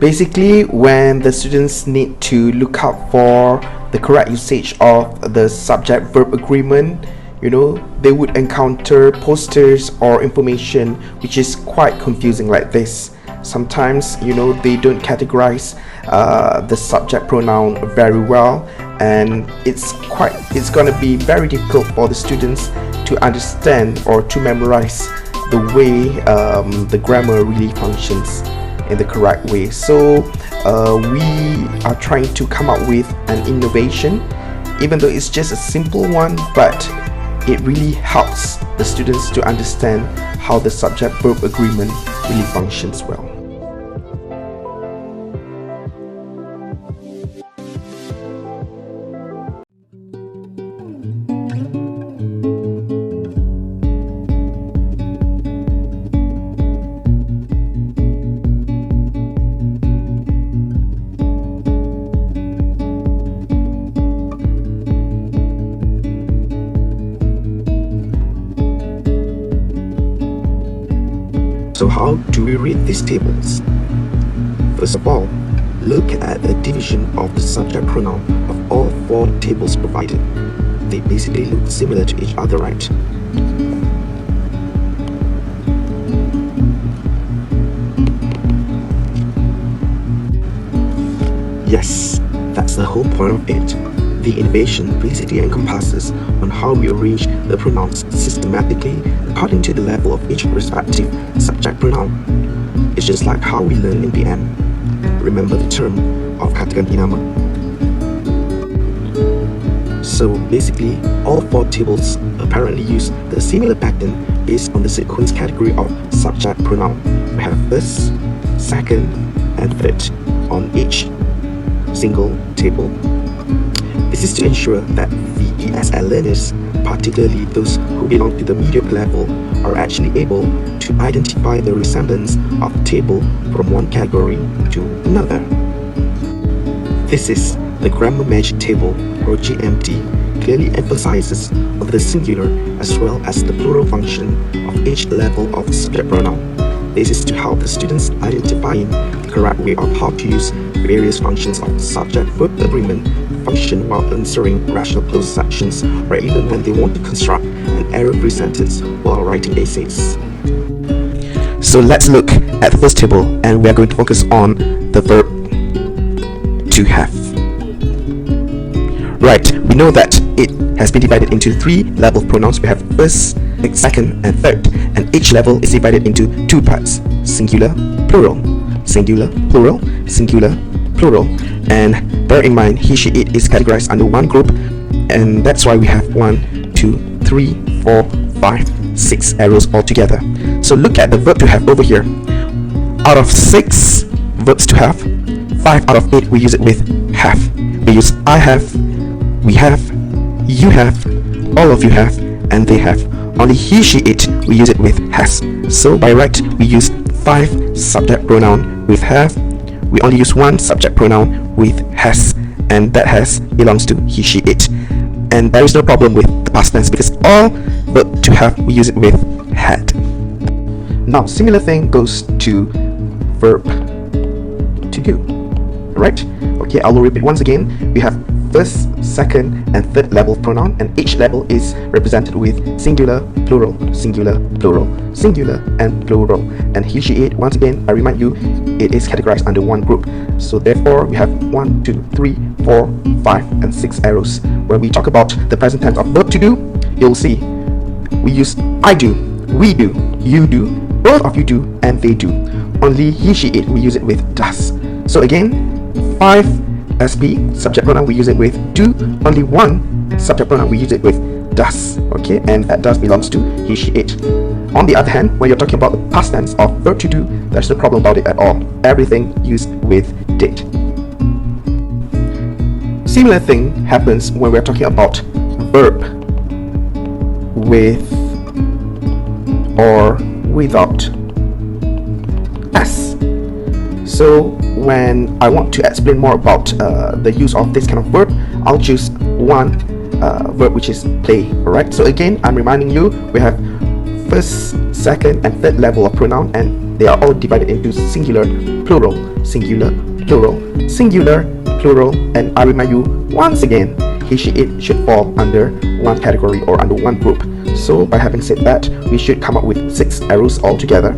Basically, when the students need to look out for the correct usage of the subject-verb agreement, they would encounter posters or information which is quite confusing like this. Sometimes, they don't categorize the subject pronoun very well, and it's gonna be very difficult for the students to understand or to memorize the way the grammar really functions in the correct way. So we are trying to come up with an innovation, even though it's just a simple one, but it really helps the students to understand how the subject-verb agreement really functions well. So how do we read these tables? First of all, look at the division of the subject pronoun of all four tables provided. They basically look similar to each other, right? Yes, that's the whole point of it. The innovation basically encompasses on how we arrange the pronouns systematically according to the level of each respective subject pronoun. It's just like how we learn in PM. Remember the term of kata ganti nama? So basically, all four tables apparently use the similar pattern based on the sequence category of subject pronoun. We have first, second, and third on each single table. This is to ensure that the ESL learners, particularly those who belong to the medium level, are actually able to identify the resemblance of the table from one category to another. This is the Grammar Magic Table, or GMT, clearly emphasizes on the singular as well as the plural function of each level of subject pronoun. This is to help the students identifying the correct way of how to use various functions of subject-verb agreement function while answering rational closed sections, or even when they want to construct an error-free sentence while writing essays. So let's look at the first table, and we are going to focus on the verb to have. Right, we know that it has been divided into three level pronouns. We have first, second, and third, and each level is divided into two parts: singular, plural, singular, plural, singular, plural. And bear in mind, he, she, it is categorized under one group, and that's why we have 1, 2, 3, 4, 5, 6 arrows altogether. So look at the verb to have over here. Out of 6 verbs to have, 5 out of 8 we use it with have. We use I have, we have, you have, all of you have, and they have. Only he, she, it we use it with has. So by right we use 5 subject pronoun with have. We only use 1 subject pronoun with has, and that has belongs to he, she, it. And there is no problem with the past tense because all verb to have we use it with had. Now similar thing goes to verb to do, right? Okay, I will repeat once again. We have first, second, and third level pronoun, and each level is represented with singular, plural, singular, plural, singular, and plural. And he, she, it, once again, I remind you, it is categorized under one group. So therefore we have 1, 2, 3, 4, 5, and 6 arrows. When we talk about the present tense of verb to do, you'll see we use I do, we do, you do, both of you do, and they do. Only he, she, it, we use it with does. So again, 5 SB subject pronoun we use it with do, only 1 subject pronoun we use it with does. Okay, and that does belongs to he, she, it. On the other hand, when you're talking about the past tense of verb to do, there's no problem about it at all. Everything used with did. Similar thing happens when we're talking about verb with or without s. So when I want to explain more about the use of this kind of verb, I'll choose one verb, which is play. Alright, so again, I'm reminding you, we have first, second, and third level of pronoun, and they are all divided into singular, plural, singular, plural, singular, plural, and I remind you once again, he, she, it should fall under one category or under one group. So by having said that, we should come up with 6 arrows altogether.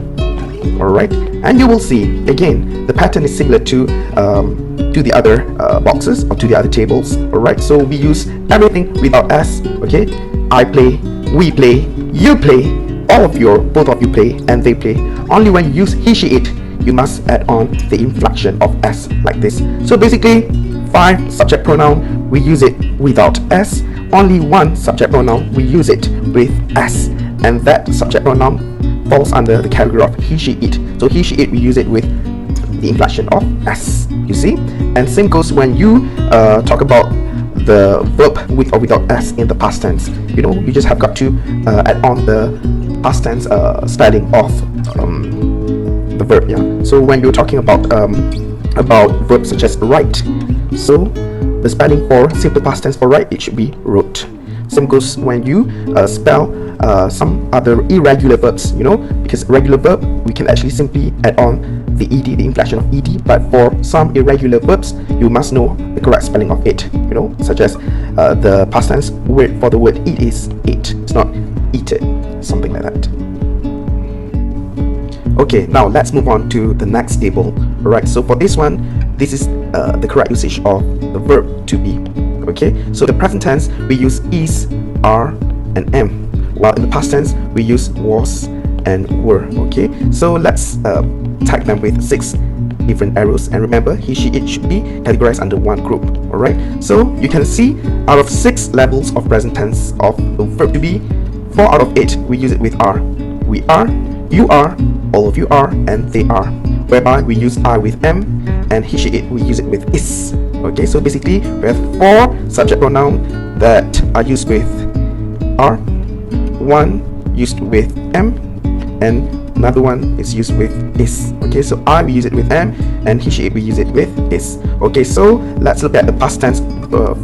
Alright, and you will see again the pattern is similar to the other boxes or to the other tables. Alright, so we use everything without s. Okay, I play, we play, you play, both of you play, and they play. Only when you use he, she, it, you must add on the inflection of s like this. So basically 5 subject pronoun, we use it without s. Only 1 subject pronoun, we use it with s, and that subject pronoun falls under the category of he, she, it. So he, she, it, we use it with the inflection of s, you see. And same goes when you talk about the verb with or without s in the past tense. You know, you just have got to add on the past tense spelling of the verb. Yeah. So when you're talking about verbs such as write, so the spelling for simple past tense for write, it should be wrote. Same goes when you spell some other irregular verbs, you know, because regular verb we can actually simply add on the ed, the inflection of ed, but for some irregular verbs you must know the correct spelling of it, you know, such as the past tense word for the word eat is ate, it's not eaten, something like that. Okay, now let's move on to the next table. Alright, so for this one, this is the correct usage of the verb to be. Okay, so the present tense we use is, are, and am, while in the past tense we use was and were. Okay, so let's tag them with 6 different arrows, and remember he, she, it should be categorized under one group. Alright, so you can see out of 6 levels of present tense of the verb to be, 4 out of 8 we use it with are. We are, you are, all of you are, and they are, whereby we use I with am, and he, she, it, we use it with is. Okay, so basically we have 4 subject pronoun that are used with are, 1 used with am, and another one is used with is. Okay, so I, we use it with am, and he, she, it, we use it with is. Okay, so let's look at the past tense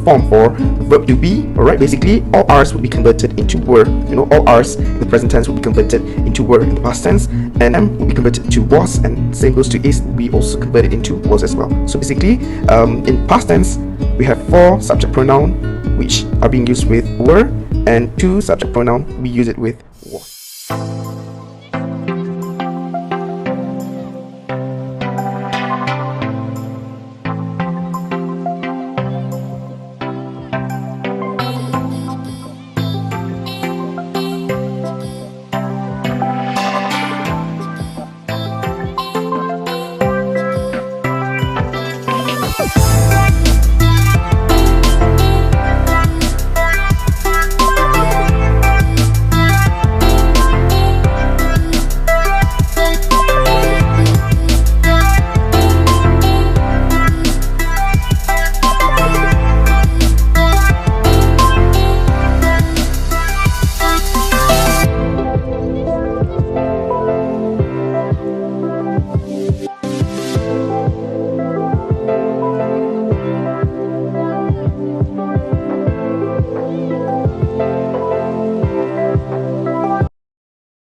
form for verb to be. Alright, basically all r's will be converted into were. You know, all r's in the present tense will be converted into were in the past tense, and am will be converted to was, and same goes to is, we also convert it into was as well. So basically in past tense we have 4 subject pronoun which are being used with were, and 2 subject pronoun we use it with was.